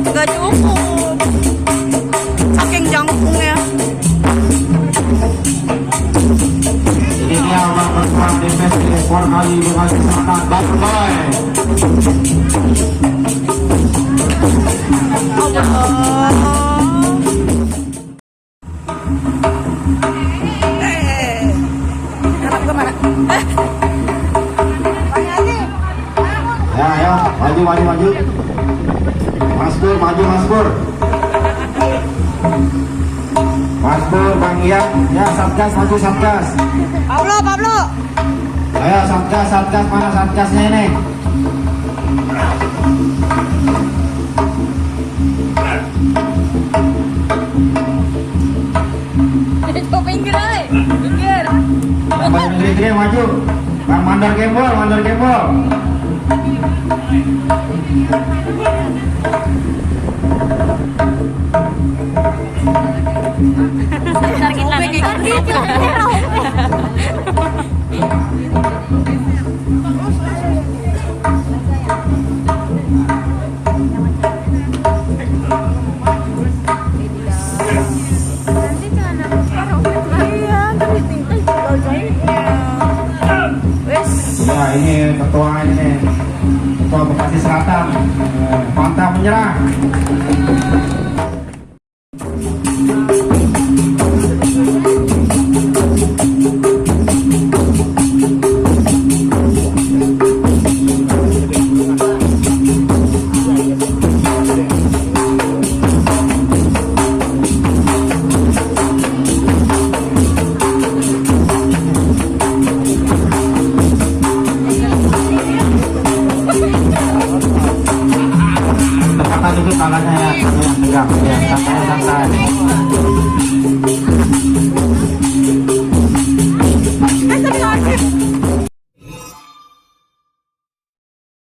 nggak cukup saking jangkungnya. Ini dia orang berperan di PSI ekor kali Bekasi Selatan Batu Boy. Harap kemana? Ya, ayo, maju. Mas Pur, maju Mas Pur. Mas Pur, Bang Ian, ya Satgas, maju Satgas. Pablo. Ayo Satgas, mana Satgasnya ini? Pinggir. Bang Indri maju. Bang Mandor Gembol. Ya ini ketua Bekasi Selatan, pantang menyerah. Duduk kalahnya ya, tegak ya, santai. Tapi